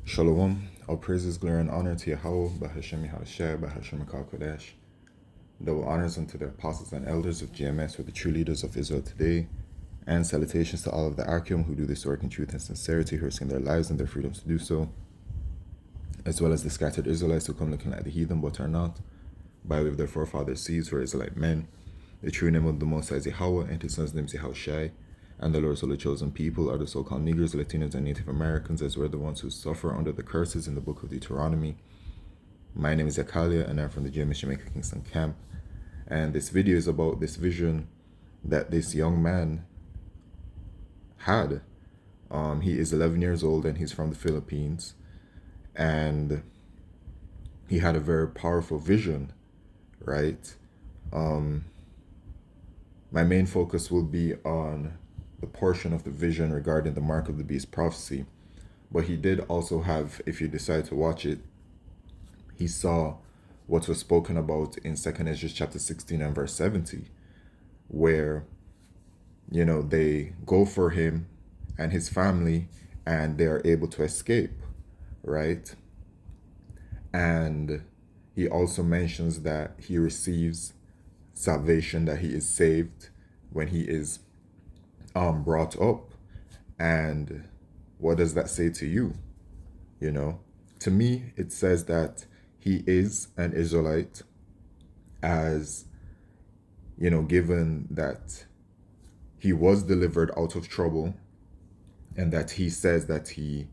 Shalom. All praises, glory, and honor to Yahweh, Bahashem Yahushua, Bahashem Kodesh. Double honors unto the apostles and elders of GMS, who are the true leaders of Israel today. And salutations to all of the Archeum who do this work in truth and sincerity, who are risking their lives and their freedoms to do so, as well as the scattered Israelites who come looking like the heathen but are not, by way of their forefathers' seeds, who are Israelite men. The true name of the Most High is Yahweh, and his son's name is Yahushua. And the Lord's holy chosen people are the so-called Negroes, Latinos, and Native Americans, as we're the ones who suffer under the curses in the book of Deuteronomy. My name is Zakalia, and I'm from the GMS Jamaica Kingston camp. And this video is about this vision that this young man had. He is 11 years old, and he's from the Philippines. And he had a very powerful vision, right? My main focus will be on the portion of the vision regarding the mark of the beast prophecy. But he did also have, if you decide to watch it, he saw what was spoken about in 2nd Ezra chapter 16 and verse 70, where, they go for him and his family and they are able to escape, right? And he also mentions that he receives salvation, that he is saved when he is brought up. And what does that say to you? To me, it says that he is an Israelite, as given that he was delivered out of trouble, and that he says that he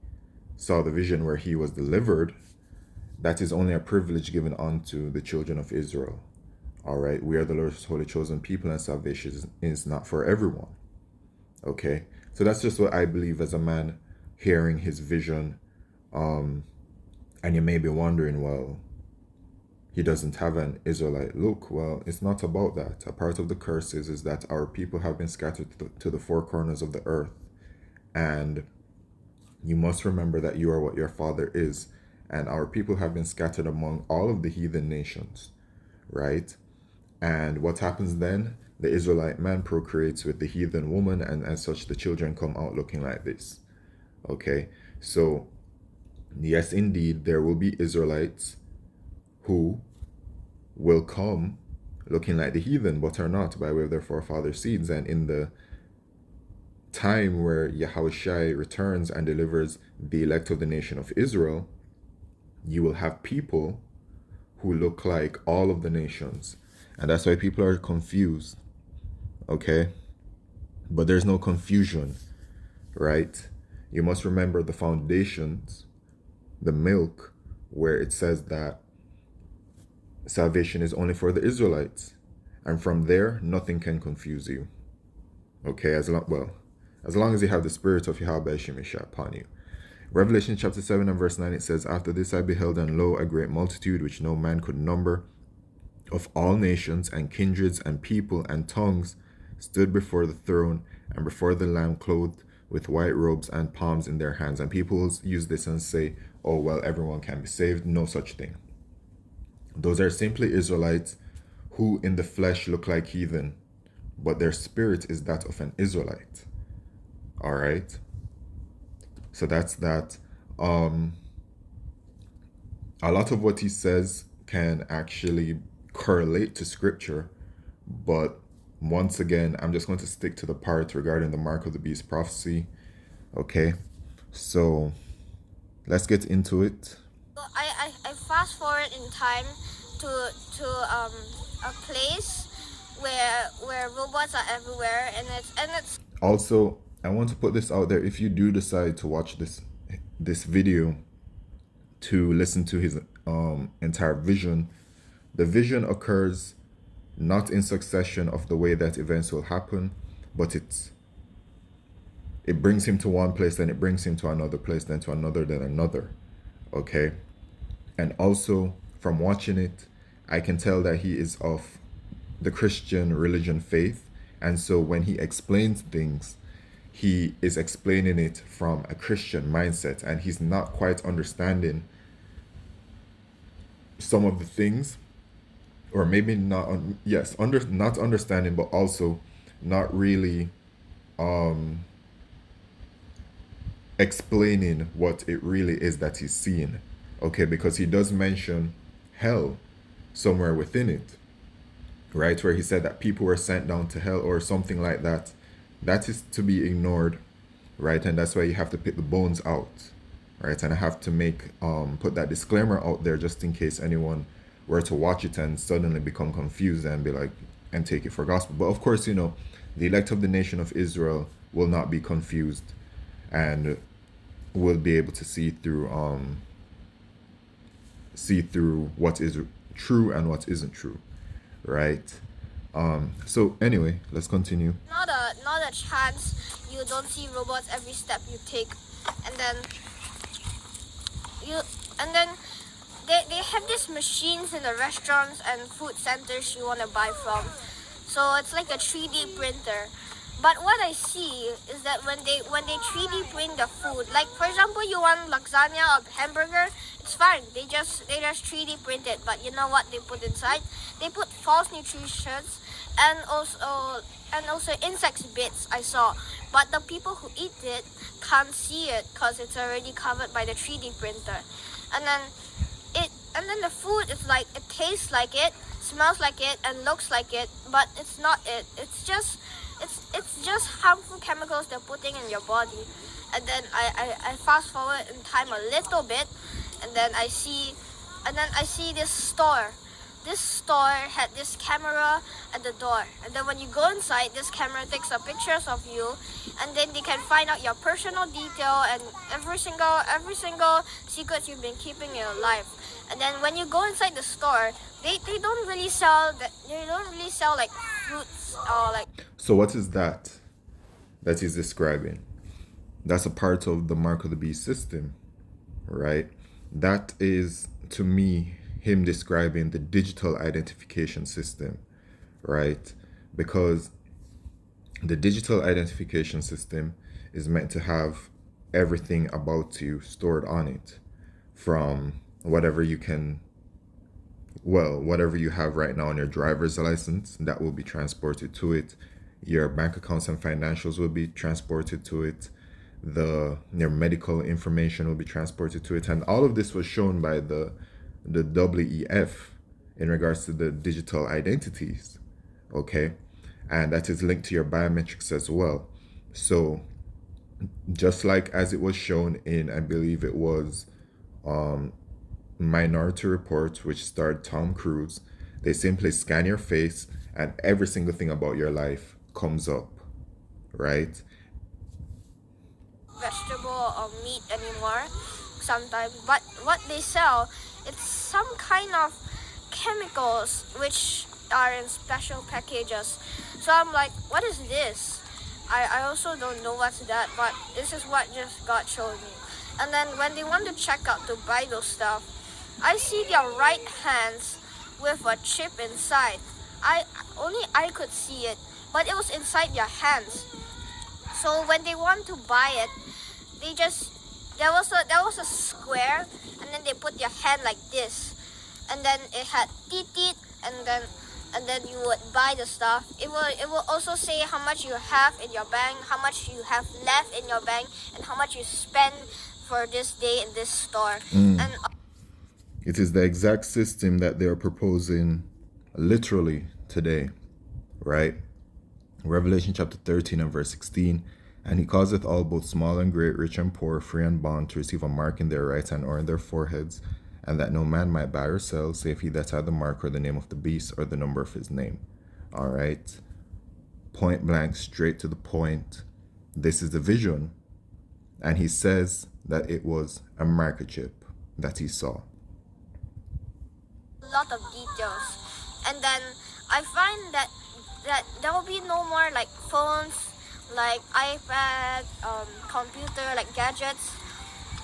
saw the vision where he was delivered. That is only a privilege given unto the children of Israel. All right, we are the Lord's holy chosen people, and salvation is not for everyone. Okay, so that's just what I believe as a man hearing his vision. And you may be wondering, well, he doesn't have an Israelite look. Well, it's not about that. A part of the curses is that our people have been scattered to the four corners of the earth. And you must remember that you are what your father is. And our people have been scattered among all of the heathen nations, right? And what happens then? The Israelite man procreates with the heathen woman, and as such, the children come out looking like this. Okay, so yes, indeed, there will be Israelites who will come looking like the heathen, but are not, by way of their forefathers' seeds. And in the time where Yahushua returns and delivers the elect of the nation of Israel, you will have people who look like all of the nations. And that's why people are confused, okay? But there's no confusion, right? You must remember the foundations, the milk, where it says that salvation is only for the Israelites. And from there, nothing can confuse you, okay? As long as you have the spirit of Yahweh Shemisha upon you. Revelation chapter 7 and verse 9, it says, "After this I beheld, and lo, a great multitude, which no man could number, of all nations and kindreds and people and tongues, stood before the throne and before the Lamb, clothed with white robes and palms in their hands." And people will use this and say, oh, well, everyone can be saved. No such thing. Those are simply Israelites who in the flesh look like heathen, but their spirit is that of an Israelite. All right? So that's that. A lot of what he says can actually correlate to scripture, but once again, I'm just going to stick to the part regarding the mark of the beast prophecy. Okay, so let's get into it. I fast forward in time to a place where robots are everywhere, and it's Also, I want to put this out there. If you do decide to watch this video to listen to his entire vision, the vision occurs not in succession of the way that events will happen, but it brings him to one place, then it brings him to another place, then to another, then another. Okay, and also from watching it, I can tell that he is of the Christian religion faith, and so when he explains things, he is explaining it from a Christian mindset, and he's not quite understanding some of the things, or maybe not. Not understanding, but also not really explaining what it really is that he's seeing. Okay, because he does mention hell somewhere within it, right? Where he said that people were sent down to hell or something like that. That is to be ignored, right? And that's why you have to pick the bones out, right? And I have to make put that disclaimer out there just in case anyone were to watch it and suddenly become confused and be like and take it for gospel. But of course, the elect of the nation of Israel will not be confused and will be able to see through what is true and what isn't true, right? So anyway, let's continue. Not a chance you don't see robots every step you take. And then you and then they have these machines in the restaurants and food centers you want to buy from. So it's like a 3D printer. But what I see is that when they 3D print the food, like for example you want lasagna or hamburger, it's fine. They just 3D print it. But you know what they put inside? They put false nutritions and also insect bits I saw. But the people who eat it can't see it because it's already covered by the 3D printer. And then the food is like, it tastes like it, smells like it, and looks like it, but it's not it. It's just harmful chemicals they're putting in your body. And then I fast forward in time a little bit, and then I see this store. This store had this camera at the door, and then when you go inside, this camera takes a pictures of you, and then they can find out your personal detail and every single secret you've been keeping in your life. And then when you go inside the store, they don't really sell like fruits or like. So what is that he's describing? That's a part of the mark of the beast system, right? That is, to me, him describing the digital identification system, right? Because the digital identification system is meant to have everything about you stored on it, from whatever you have right now on your driver's license, that will be transported to it. Your bank accounts and financials will be transported to it. Your medical information will be transported to it. And all of this was shown by the WEF in regards to the digital identities, okay? And that is linked to your biometrics as well. So just like as it was shown in, I believe it was Minority Report, which starred Tom Cruise, they simply scan your face and every single thing about your life comes up, right? Vegetable or meat anymore sometimes, but what they sell, it's some kind of chemicals which are in special packages. So I'm like, what is this? I also don't know what's that, but this is what just God showed me. And then when they want to check out to buy those stuff, I see their right hands with a chip inside. Only I could see it, but it was inside their hands. So when they want to buy it, there was a square, and then they put their hand like this, and then it had teeth, and then you would buy the stuff. It will also say how much you have in your bank, how much you have left in your bank, and how much you spend for this day in this store. And it is the exact system that they are proposing literally today, right? Revelation chapter 13 and verse 16. And he causeth all, both small and great, rich and poor, free and bond, to receive a mark in their right hand or in their foreheads, and that no man might buy or sell, save he that had the mark or the name of the beast or the number of his name. All right? Point blank, straight to the point. This is the vision. And he says that it was a microchip that he saw. A lot of details. And then I find that there will be no more like phones, like iPad, computer, like gadgets.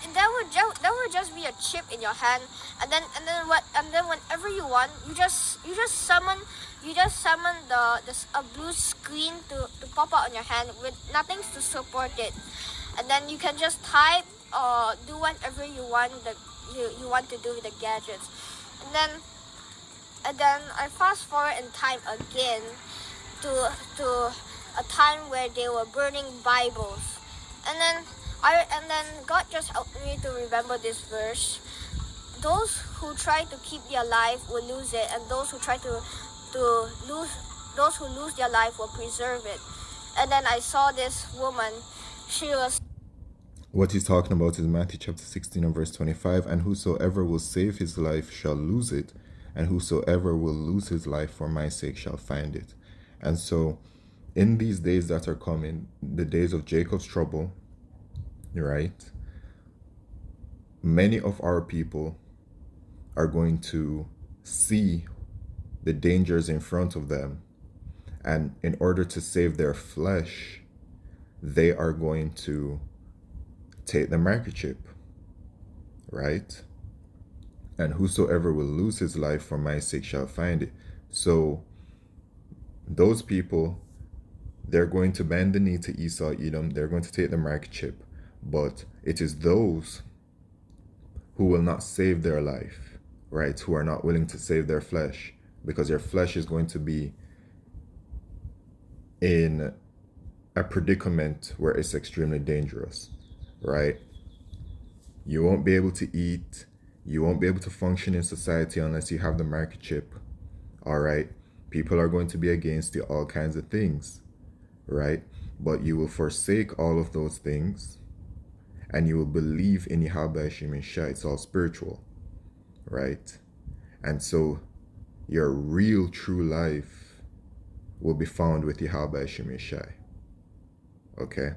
And there would just be a chip in your hand, and then whenever you want, you just summon a blue screen to pop out on your hand with nothing to support it, and then you can just type or do whatever you want you want to do with the gadgets. And then I fast forward in time again to a time where they were burning Bibles. And then And then God just helped me to remember this verse. Those who try to keep their life will lose it, and those who try to lose their life will preserve it. And then I saw this woman. She was. What he's talking about is Matthew chapter 16 and verse 25. And whosoever will save his life shall lose it, and whosoever will lose his life for my sake shall find it. And so in these days that are coming, the days of Jacob's trouble, right? Many of our people are going to see the dangers in front of them, and in order to save their flesh, they are going to take the microchip, right? And whosoever will lose his life for my sake shall find it. So those people, they're going to bend the knee to Esau, Edom. They're going to take the microchip. But it is those who will not save their life, right? Who are not willing to save their flesh, because their flesh is going to be in a predicament where it's extremely dangerous, right? You won't be able to eat. You won't be able to function in society unless you have the microchip, all right? People are going to be against you, all kinds of things, right? But you will forsake all of those things, and you will believe in Yahweh Shemeshah. It's all spiritual, right? And so your real true life will be found with Yahweh Shemeshah. Okay?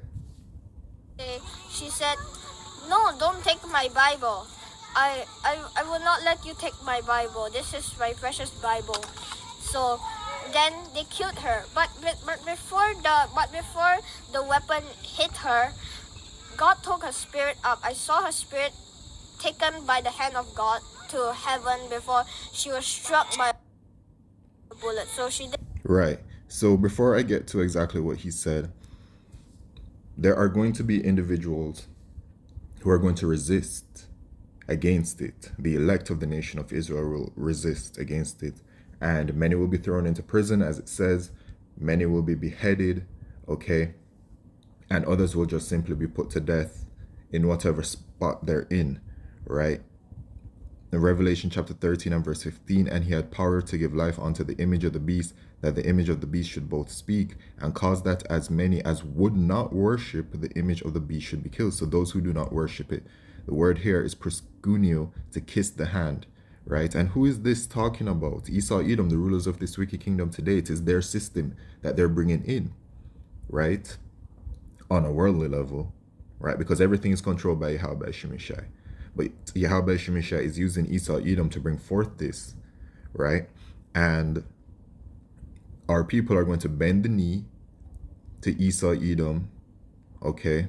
She said, "No, don't take my Bible. I will not let you take my Bible. This is my precious Bible." So then they killed her. But before the weapon hit her, God took her spirit up. I saw her spirit taken by the hand of God to heaven before she was struck by a bullet. So she did. Right. So before I get to exactly what he said, there are going to be individuals who are going to resist against it. The elect of the nation of Israel will resist against it. And many will be thrown into prison, as it says. Many will be beheaded, okay? And others will just simply be put to death in whatever spot they're in, right? In Revelation chapter 13 and verse 15, and he had power to give life unto the image of the beast, that the image of the beast should both speak, and cause that as many as would not worship the image of the beast should be killed. So those who do not worship it. The word here is proskuneo, to kiss the hand, right? And who is this talking about? Esau, Edom, the rulers of this wicked kingdom today. It is their system that they're bringing in, right? On a worldly level, right? Because everything is controlled by Yahweh Shemeshai. But Yahweh Shemeshai is using Esau, Edom to bring forth this, right? And our people are going to bend the knee to Esau, Edom, okay?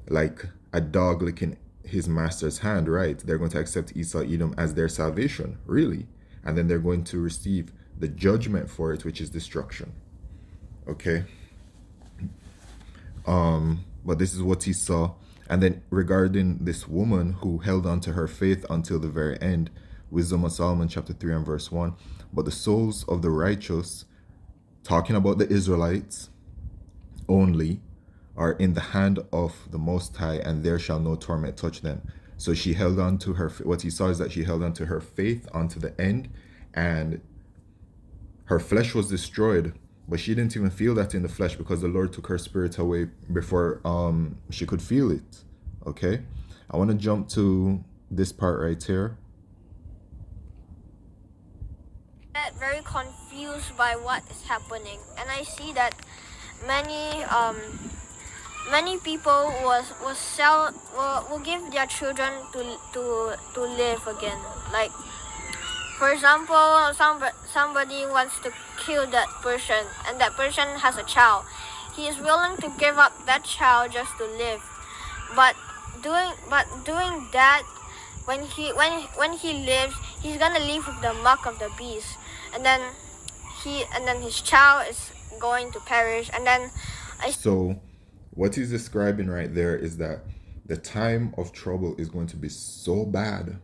Like a dog licking his master's hand, right? They're going to accept Esau, Edom as their salvation, really. And then they're going to receive the judgment for it, which is destruction, okay? But this is what he saw. And then regarding this woman who held on to her faith until the very end, Wisdom of Solomon chapter 3 and verse 1. But the souls of the righteous, talking about the Israelites only, are in the hand of the Most High, and there shall no torment touch them. So she held on to her, what he saw is that she held on to her faith unto the end, and her flesh was destroyed, but she didn't even feel that in the flesh, because the Lord took her spirit away before she could feel it. Okay, I want to jump to this part right here. Very confused by what is happening, and I see that many people will give their children to live again. Like, for example, somebody wants to kill that person, and that person has a child. He is willing to give up that child just to live, but doing that, when he lives, he's gonna live with the mark of the beast, and then his child is going to perish. And then So what he's describing right there is that the time of trouble is going to be so bad,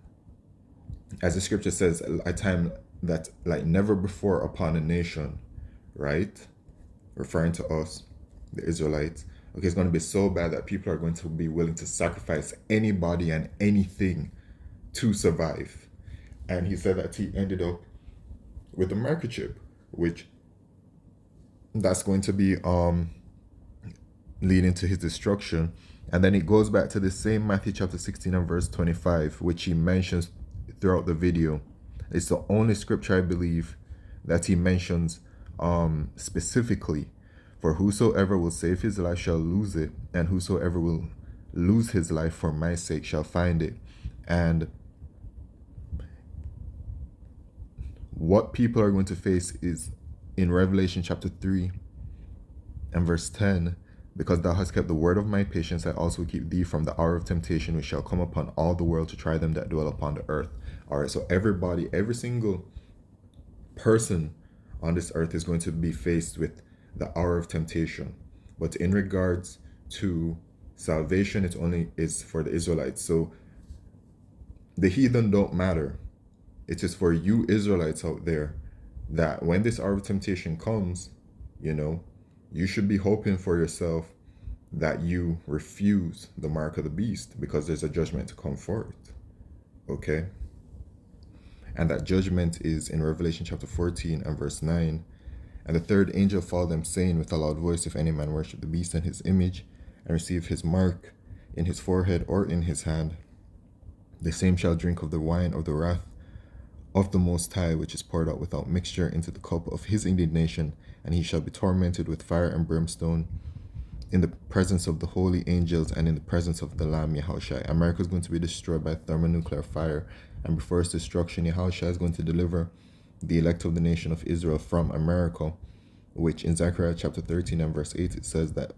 as the scripture says, a time that like never before upon a nation, right? Referring to us, the Israelites. Okay, it's going to be so bad that people are going to be willing to sacrifice anybody and anything to survive. And he said that he ended up with a microchip, which that's going to be leading to his destruction. And then it goes back to the same Matthew chapter 16 and verse 25, which he mentions throughout the video. It's the only scripture I believe that he mentions specifically. For whosoever will save his life shall lose it, and whosoever will lose his life for my sake shall find it. And what people are going to face is in Revelation chapter 3 and verse 10, because thou hast kept the word of my patience, I also keep thee from the hour of temptation, which shall come upon all the world to try them that dwell upon the earth. All right, so everybody, every single person on this earth is going to be faced with the hour of temptation. But in regards to salvation, it only is for the Israelites. So the heathen don't matter. It is for you Israelites out there that when this hour of temptation comes, you should be hoping for yourself that you refuse the mark of the beast, because there's a judgment to come forth. Okay? And that judgment is in Revelation chapter 14 and verse 9. And the third angel followed them, saying with a loud voice, if any man worship the beast and his image, and receive his mark in his forehead or in his hand, the same shall drink of the wine of the wrath of the Most High, which is poured out without mixture into the cup of his indignation, and he shall be tormented with fire and brimstone in the presence of the holy angels and in the presence of the Lamb, Yahushua. America is going to be destroyed by thermonuclear fire, and before its destruction, Yahushua is going to deliver the elect of the nation of Israel from America, which in Zechariah chapter 13 and verse 8, it says that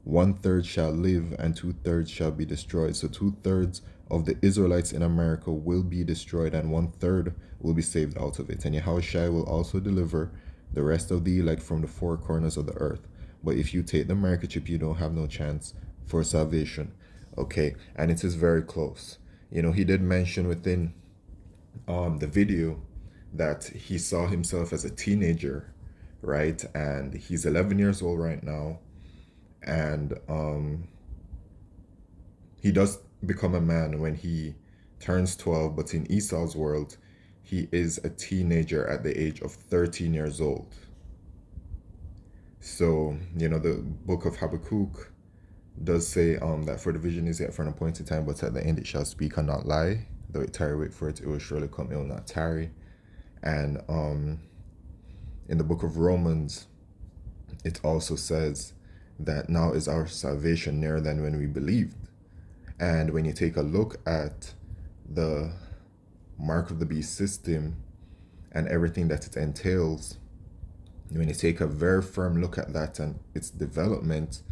1/3 shall live and 2/3 shall be destroyed. So 2/3 of the Israelites in America will be destroyed, and 1/3 will be saved out of it. And Yahushua will also deliver the rest of the elect from the four corners of the earth. But if you take the microchip, you don't have no chance for salvation. Okay, and it is very close. He did mention within the video that he saw himself as a teenager, right? And he's 11 years old right now. And he does become a man when he turns 12, but in Esau's world, he is a teenager at the age of 13 years old. So, the book of Habakkuk does say that for the vision is yet for an appointed time, but at the end it shall speak and not lie. Though it tarry, wait for it, it will surely come, it will not tarry. And in the book of Romans, it also says that now is our salvation nearer than when we believed. And when you take a look at the mark of the beast system and everything that it entails, when you take a very firm look at that and its development,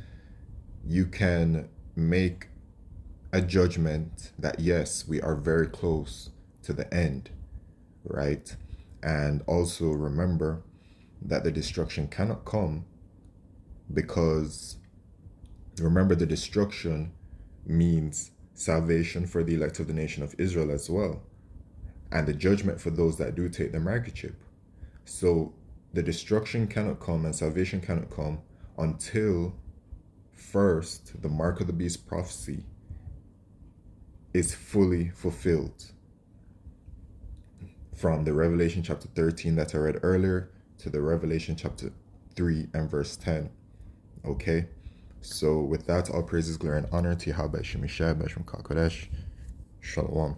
you can make a judgment that yes, we are very close to the end, right? And also remember that the destruction cannot come, because remember, the destruction means salvation for the elect of the nation of Israel as well, and the judgment for those that do take the microchip. So the destruction cannot come and salvation cannot come until first the mark of the beast prophecy is fully fulfilled, from the Revelation chapter 13 that I read earlier to the Revelation chapter 3 and verse 10. Okay, so with that, all praises, glory, and honor to Yahweh Shemishai Bashim Kakodesh. Shalom.